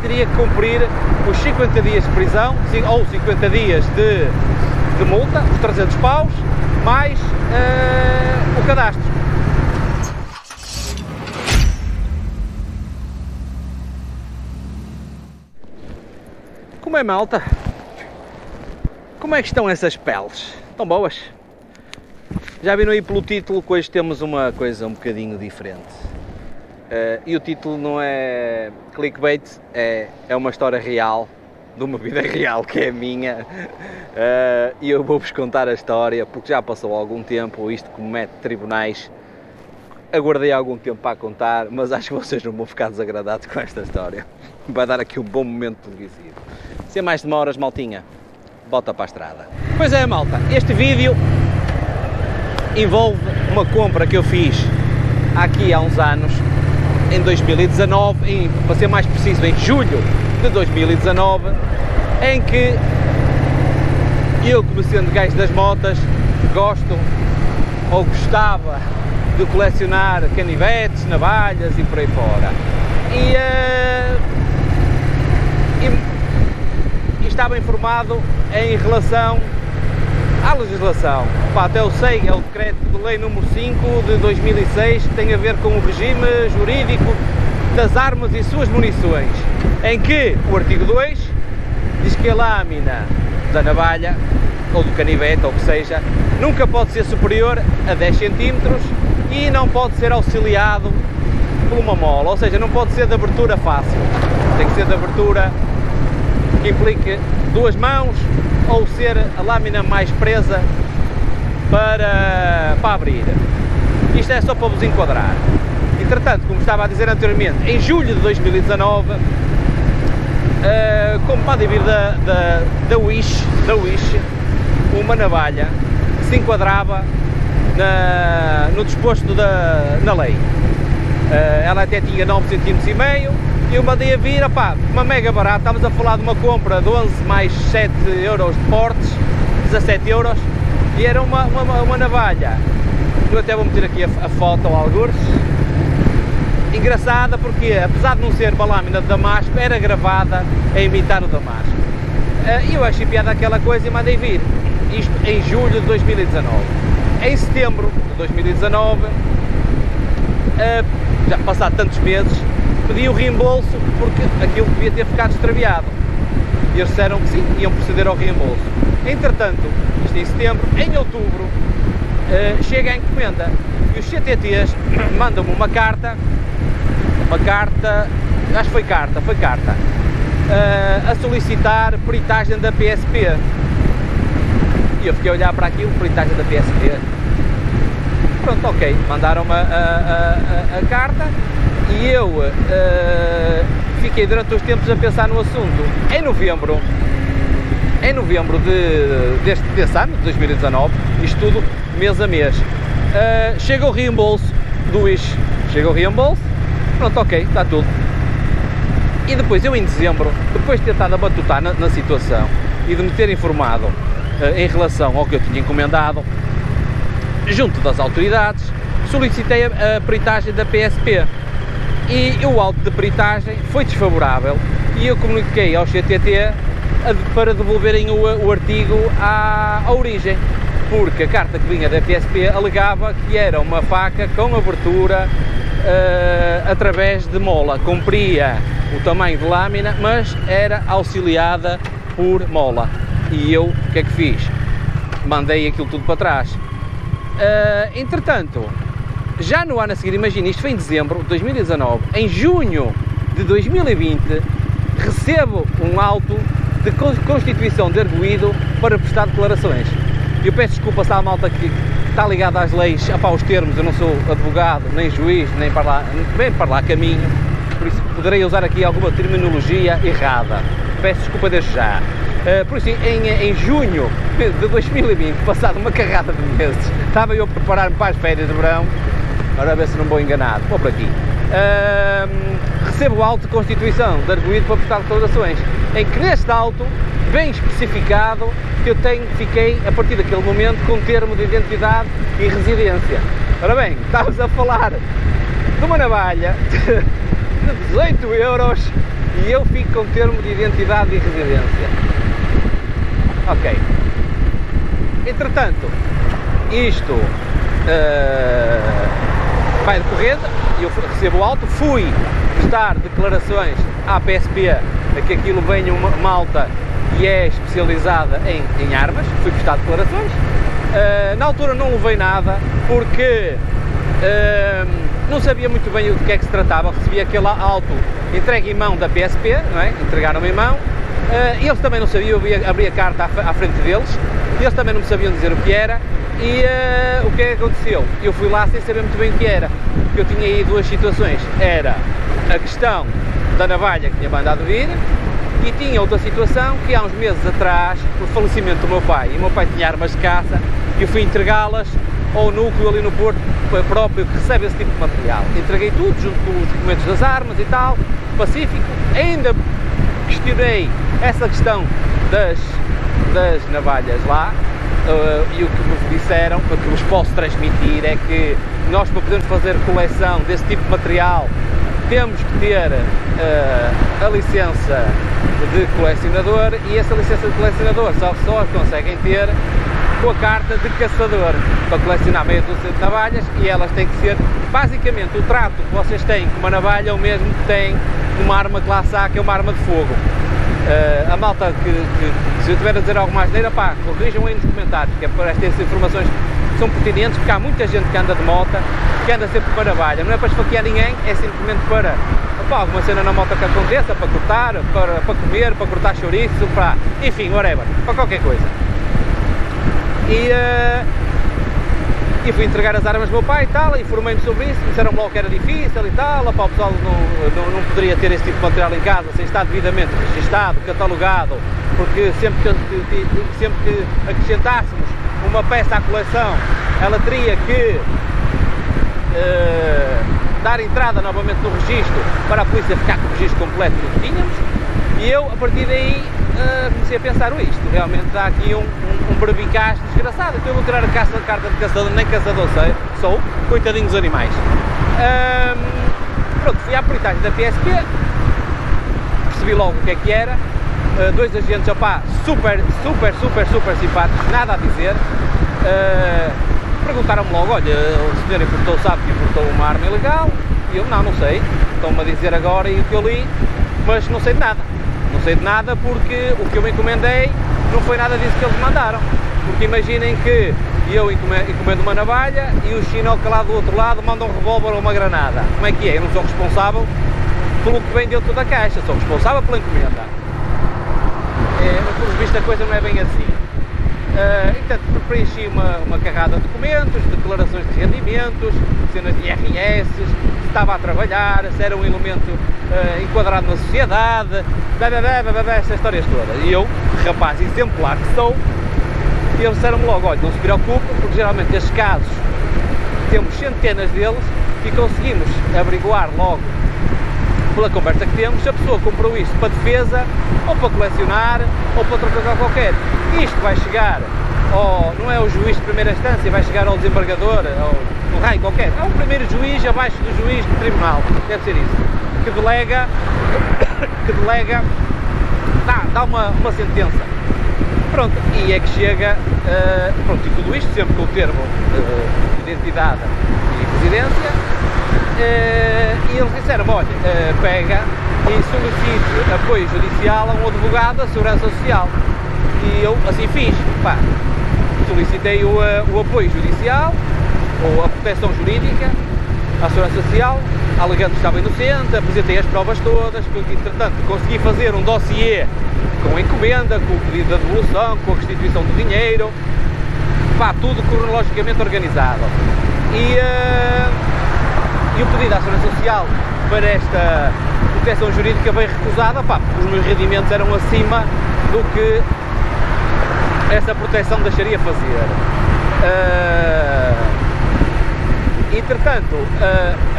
teria que cumprir os 50 dias de prisão, ou 50 dias de multa, os 300 paus, mais o cadastro. Como é, malta? Como é que estão essas peles? Estão boas? Já viram aí pelo título que hoje temos uma coisa um bocadinho diferente. E o título não é clickbait, é uma história real, de uma vida real que é a minha. E eu vou-vos contar a história, porque já passou algum tempo, isto que me mete tribunais. Aguardei algum tempo para contar, mas acho que vocês não vão ficar desagradados com esta história. Vai dar aqui um bom momento televisivo. Sem mais demoras, maltinha, bota para a estrada. Pois é, malta, este vídeo envolve uma compra que eu fiz aqui há uns anos, em 2019, para ser mais preciso, em julho de 2019, em que eu, como sendo gajo das motas, gosto ou gostava de colecionar canivetes, navalhas e por aí fora. E estava informado em relação à legislação. Até eu sei, é o decreto de lei número 5 de 2006, que tem a ver com o regime jurídico das armas e suas munições, em que o artigo 2 diz que a lâmina da navalha, ou do canivete, ou o que seja, nunca pode ser superior a 10 cm e não pode ser auxiliado por uma mola, ou seja, não pode ser de abertura fácil, tem que ser de abertura que implique duas mãos, ou ser a lâmina mais presa para abrir. Isto é só para vos enquadrar. Entretanto, como estava a dizer anteriormente, em julho de 2019, como podem vir da Wish, uma navalha se enquadrava no disposto na lei. Ela até tinha 9,5 cm e eu mandei a vir, uma mega barata. Estávamos a falar de uma compra de 11 mais 7 euros de portes, 17 euros, e era uma navalha. Eu até vou meter aqui a foto ao algures. Engraçada porque, apesar de não ser uma lâmina de damasco, era gravada a imitar o damasco. E eu achei piada aquela coisa e mandei vir. Isto em julho de 2019. Em setembro de 2019, já passado tantos meses, pedi o reembolso porque aquilo devia ter ficado extraviado. E eles disseram que sim, iam proceder ao reembolso. Entretanto, isto em setembro, em outubro, chega a encomenda e os CTTs mandam-me uma carta, acho que foi carta, a solicitar peritagem da PSP. E eu fiquei a olhar para aquilo, peritagem da PSP. Pronto, ok, mandaram-me a carta e eu fiquei durante os tempos a pensar no assunto. Em novembro desse ano, de 2019, isto tudo mês a mês, chega o reembolso do Wish, pronto, ok, está tudo. E depois eu, em dezembro, depois de ter estado a batutar na situação e de me ter informado em relação ao que eu tinha encomendado, junto das autoridades, solicitei a peritagem da PSP e o auto de peritagem foi desfavorável e eu comuniquei ao CTT para devolverem o artigo à origem, porque a carta que vinha da PSP alegava que era uma faca com abertura através de mola, cumpria o tamanho de lâmina, mas era auxiliada por mola. E eu, o que é que fiz? Mandei aquilo tudo para trás. Entretanto, já no ano a seguir, imagina, isto foi em dezembro de 2019, em junho de 2020, recebo um auto de constituição de arguido para prestar declarações. Eu peço desculpa se há a malta que está ligada às leis, aos termos, eu não sou advogado, nem juiz, nem para lá caminho, por isso poderei usar aqui alguma terminologia errada. Peço desculpa desde já. Por isso, em junho de 2020, passado uma carrada de meses, estava eu a preparar-me para as férias de verão, ora a ver se não vou enganado, vou por aqui. Recebo o auto de constituição de arguido para prestar declarações, em que neste auto, bem especificado, que eu fiquei, a partir daquele momento, com termo de identidade e residência. Ora bem, estávamos a falar de uma navalha de 18 euros e eu fico com termo de identidade e residência. Ok. Entretanto, isto vai decorrendo, eu recebo o auto, fui prestar declarações à PSP, que aquilo vem uma malta e é especializada em armas, fui prestar declarações. Na altura não levei nada, porque não sabia muito bem do que é que se tratava, recebi aquele auto entregue em mão da PSP, não é? Entregaram-me em mão, eles também não sabiam, eu abri a carta à frente deles, eles também não me sabiam dizer o que era, e o que é que aconteceu? Eu fui lá sem saber muito bem o que era, porque eu tinha aí duas situações, era a questão da navalha que tinha mandado vir, e tinha outra situação que há uns meses atrás, por falecimento do meu pai, e o meu pai tinha armas de caça, e eu fui entregá-las ao núcleo ali no Porto próprio que recebe esse tipo de material. Entreguei tudo, junto com os documentos das armas e tal, pacífico. Ainda questionei essa questão das navalhas lá, e o que me disseram, o que vos posso transmitir, é que nós, para podermos fazer coleção desse tipo de material, temos que ter a licença de colecionador, e essa licença de colecionador só conseguem ter com a carta de caçador, para colecionar meia dúzia de navalhas, e elas têm que ser, basicamente, o trato que vocês têm com uma navalha é o mesmo que têm numa arma classe A, que é uma arma de fogo. A malta se eu tiver a dizer algo mais neira, pá, corrijam aí nos comentários, que é para estas informações que são pertinentes, porque há muita gente que anda de moto, que anda sempre com a navalha, não é para esfaquear ninguém, é simplesmente para alguma cena na moto que aconteça, para cortar, para comer, para cortar chouriço, para, enfim, whatever, para qualquer coisa. E fui entregar as armas do meu pai e tal, informei-me sobre isso, disseram-me logo que era difícil e tal, para o pessoal não poderia ter esse tipo de material em casa sem estar devidamente registado, catalogado, porque sempre que acrescentássemos uma peça à coleção, ela teria que dar entrada novamente no registro para a polícia ficar com o registro completo do que tínhamos, e eu, a partir daí, comecei a pensar, isto realmente há aqui um barbicaz desgraçado, então eu vou tirar a carta de caçador, nem caçador sou, coitadinhos dos animais. Pronto, fui à peritagem da PSP, percebi logo o que era, dois agentes, opá, super simpáticos, nada a dizer, perguntaram-me logo, olha, o senhor importou, sabe que importou uma arma ilegal? E eu, não sei, estão-me a dizer agora e o que eu li, mas não sei de nada. Não sei de nada porque o que eu me encomendei não foi nada disso que eles mandaram. Porque imaginem que eu encomendo uma navalha e o chinoca lá do outro lado manda um revólver ou uma granada. Como é que é? Eu não sou responsável pelo que vem dentro da caixa, sou responsável pela encomenda. Mas pelo visto a coisa não é bem assim. Então preenchi uma carrada de documentos, declarações de rendimentos, cenas de IRS, se estava a trabalhar, se era um elemento enquadrado na sociedade, essas histórias todas. E eu, rapaz exemplar que sou, eles disseram-me logo, olha, não se preocupe, porque geralmente estes casos temos centenas deles e conseguimos averiguar logo, pela conversa que temos, se a pessoa comprou isto para defesa, ou para colecionar, ou para outra coisa qualquer. Isto vai chegar não é o juiz de primeira instância, vai chegar ao desembargador, ou um raio qualquer. É o primeiro juiz abaixo do juiz do tribunal, deve ser isso, que delega dá uma sentença. Pronto, e é que chega, pronto, e tudo isto sempre com o termo de identidade e residência, e eles disseram, olha, pega e solicite apoio judicial a um advogado da Segurança Social. E eu assim fiz, pá, solicitei o apoio judicial, ou a proteção jurídica, à Segurança Social, alegando que estava inocente, apresentei as provas todas, que entretanto consegui fazer um dossiê com a encomenda, com o pedido de devolução, com a restituição do dinheiro, pá, tudo cronologicamente organizado. E o pedido à Segurança Social para esta proteção jurídica veio recusada, pá, porque os meus rendimentos eram acima do que essa proteção deixaria fazer. Entretanto,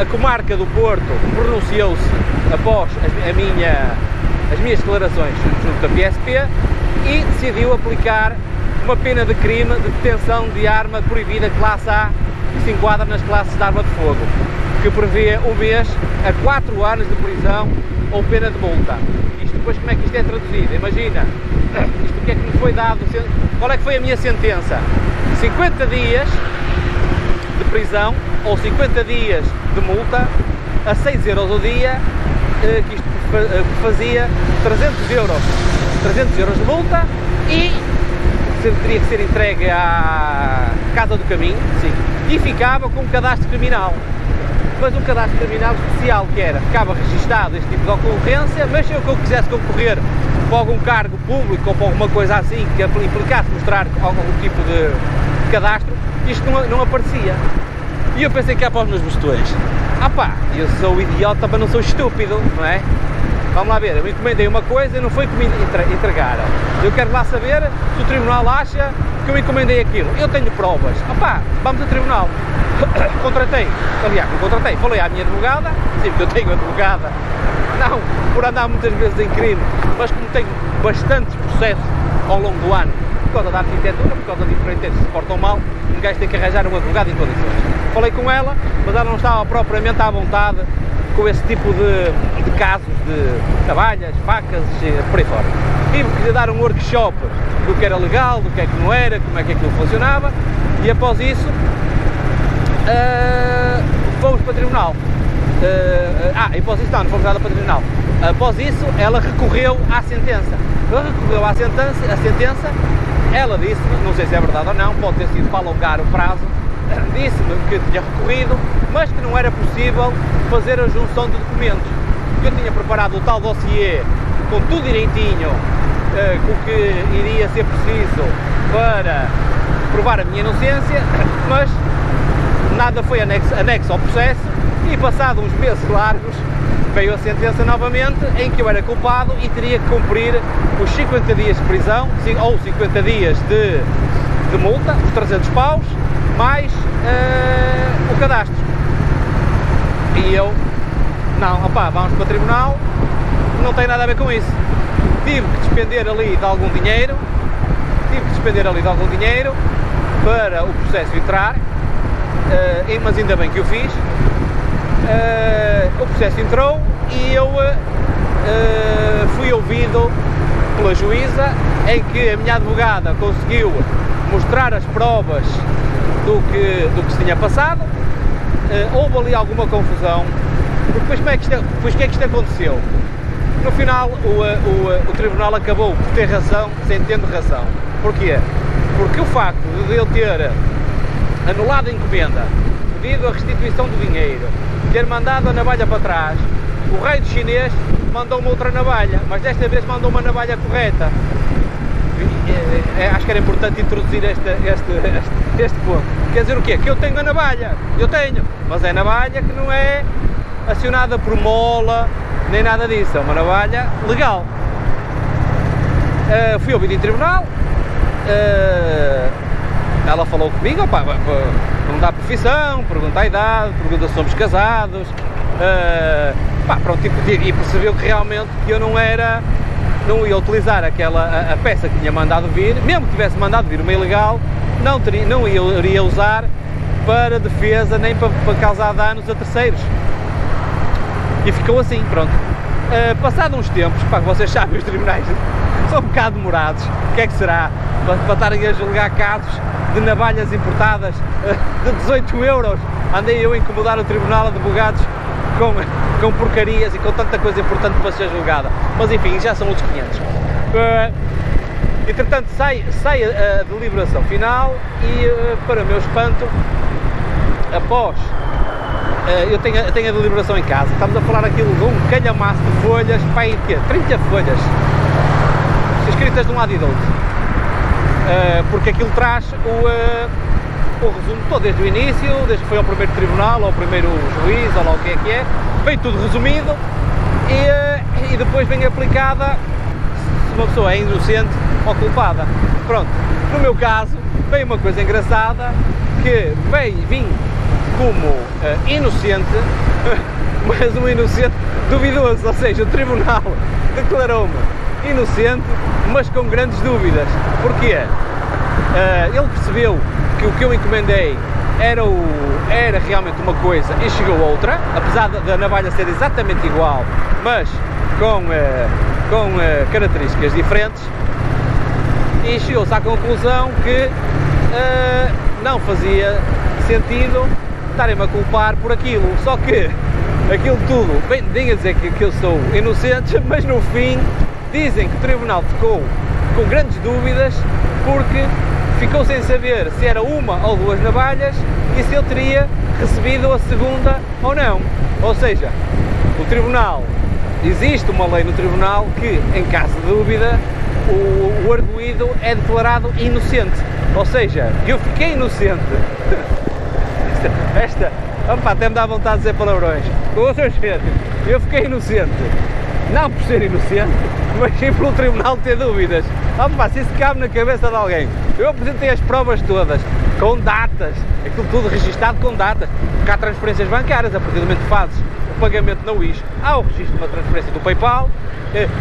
a comarca do Porto pronunciou-se após as minhas declarações junto da PSP e decidiu aplicar uma pena de crime de detenção de arma proibida classe A, que se enquadra nas classes de arma de fogo, que prevê 1 mês a 4 anos de prisão ou pena de multa. Isto depois como é que isto é traduzido? Imagina, isto o que é que me foi dado, qual é que foi a minha sentença? 50 dias de prisão ou 50 dias de multa a 6 euros o dia, que isto fazia 300 euros de multa e teria que ser entregue à Casa do Caminho, sim, e ficava com um cadastro criminal. Mas um cadastro criminal especial, que era, ficava registado este tipo de ocorrência, mas se eu quisesse concorrer para algum cargo público ou para alguma coisa assim que implicasse mostrar algum tipo de cadastro, isto não aparecia. E eu pensei que era para os meus botões. Ah pá, eu sou idiota, mas não sou estúpido, não é? Vamos lá ver, eu encomendei uma coisa e não foi que me entregaram. Eu quero lá saber se o tribunal acha que eu encomendei aquilo. Eu tenho provas. Ah pá, vamos ao tribunal. Contratei, aliás, não contratei, falei à minha advogada, sim, porque eu tenho advogada, não por andar muitas vezes em crime, mas como tenho bastantes processos ao longo do ano, por causa da arquitetura, por causa de empreiteiros que se portam mal, um gajo tem que arranjar um advogado em condições. Falei com ela, mas ela não estava propriamente à vontade com esse tipo de casos de navalhas, facas, por aí fora. Tive que lhe dar um workshop do que era legal, do que é que não era, como é que aquilo funcionava, e após isso fomos para o tribunal. E após isso não fomos nada para o tribunal. Após isso ela recorreu à sentença. Ela recorreu à sentença, ela disse-me, não sei se é verdade ou não, pode ter sido para alongar o prazo, disse-me que tinha recorrido, mas que não era possível fazer a junção de documentos. Eu tinha preparado o tal dossiê com tudo direitinho, com o que iria ser preciso para provar a minha inocência, mas nada foi anexo ao processo e passado uns meses largos veio a sentença novamente em que eu era culpado e teria que cumprir os 50 dias de prisão ou 50 dias de multa, os 300 paus, mais o cadastro. E eu, não, opá, vamos para o tribunal, não tem nada a ver com isso. Tive que despender ali de algum dinheiro para o processo entrar, mas ainda bem que o fiz. O processo entrou e eu fui ouvido pela juíza, em que a minha advogada conseguiu mostrar as provas do que se tinha passado. Houve ali alguma confusão, porque depois o que é que isto aconteceu? No final o tribunal acabou por ter razão sem tendo razão. Porquê? Porque o facto de eu ter anulado a encomenda, pedido a restituição do dinheiro, ter mandado a navalha para trás, o rei do chinês mandou-me outra navalha, mas desta vez mandou uma navalha correta. Acho que era importante introduzir este ponto. Quer dizer o quê? Que eu tenho a navalha, eu tenho, mas é navalha que não é acionada por mola, nem nada disso, é uma navalha legal. Fui ouvido em tribunal, ela falou comigo, opá, perguntar a profissão, perguntar a idade, pergunta se somos casados, pronto, e percebeu que realmente eu não ia utilizar a peça que tinha mandado vir, mesmo que tivesse mandado vir uma ilegal, não iria usar para defesa nem para causar danos a terceiros. E ficou assim, pronto. Passado uns tempos, vocês sabem, os tribunais são um bocado demorados, o que é que será? Para estarem a julgar casos de navalhas importadas de 18 euros, andei eu a incomodar o tribunal de advogados com porcarias e com tanta coisa importante para ser julgada, mas enfim, já são outros 500. Entretanto sai a deliberação final e, para o meu espanto, após eu tenho a deliberação em casa, estamos a falar aquilo de um calhamaço de folhas, pai, 30 folhas escritas de um lado e do outro, porque aquilo traz o resumo todo, desde o início, desde que foi ao primeiro tribunal, ao primeiro juiz, ou lá o que é, vem tudo resumido e depois vem aplicada se uma pessoa é inocente ou culpada. Pronto, no meu caso, veio uma coisa engraçada, que vim como inocente, mas um inocente duvidoso, ou seja, o tribunal declarou-me inocente, mas com grandes dúvidas. Porquê? Ele percebeu que o que eu encomendei era realmente uma coisa e chegou outra, apesar da navalha ser exatamente igual, mas com características diferentes, e chegou-se à conclusão que não fazia sentido estarem-me a culpar por aquilo. Só que aquilo tudo, bem, nem a dizer que eu sou inocente, mas no fim dizem que o tribunal ficou com grandes dúvidas porque ficou sem saber se era uma ou duas navalhas e se eu teria recebido a segunda ou não. Ou seja, o tribunal, existe uma lei no tribunal que, em caso de dúvida, o arguido é declarado inocente. Ou seja, eu fiquei inocente. Opa, até me dá vontade de dizer palavrões. Eu fiquei inocente. Não por ser inocente, mas sim pelo tribunal ter dúvidas. Opa, se isso cabe na cabeça de alguém. Eu apresentei as provas todas, com datas, aquilo tudo registado com datas, porque há transferências bancárias, a partir do momento que fazes o pagamento na Wish, há o registro de uma transferência do PayPal,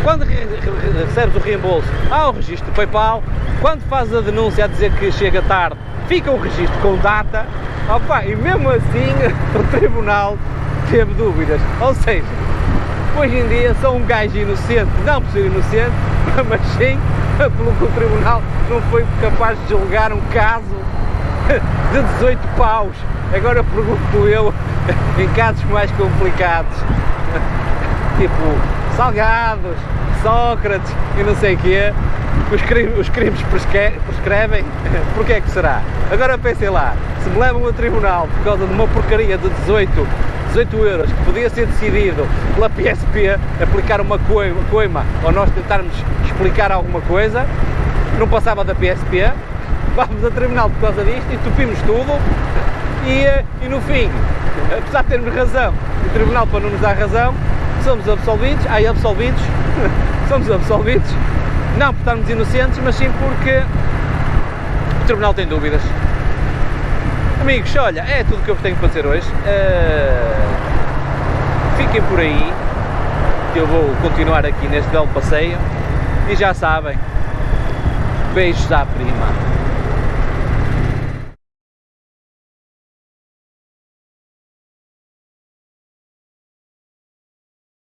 quando recebes o reembolso, há o registro do PayPal, quando fazes a denúncia a dizer que chega tarde, fica o registro com data, opa, e mesmo assim o tribunal teve dúvidas. Ou seja, hoje em dia sou um gajo inocente, não por ser inocente, mas sim pelo que o tribunal não foi capaz de julgar um caso de 18 paus. Agora pergunto eu, em casos mais complicados, tipo Salgados, Sócrates e não sei o quê, os crimes prescrevem, porque é que será? Agora pensem lá, se me levam a tribunal por causa de uma porcaria de 18 euros que podia ser decidido pela PSP, aplicar uma coima ou nós tentarmos explicar alguma coisa, não passava da PSP, vamos a tribunal por causa disto, entupimos tudo e no fim, apesar de termos razão, o tribunal para não nos dar razão, somos absolvidos, somos absolvidos, não por estarmos inocentes, mas sim porque o tribunal tem dúvidas. Amigos, olha, é tudo o que eu tenho para dizer hoje. Fiquem por aí, que eu vou continuar aqui neste belo passeio. E já sabem, beijos à prima.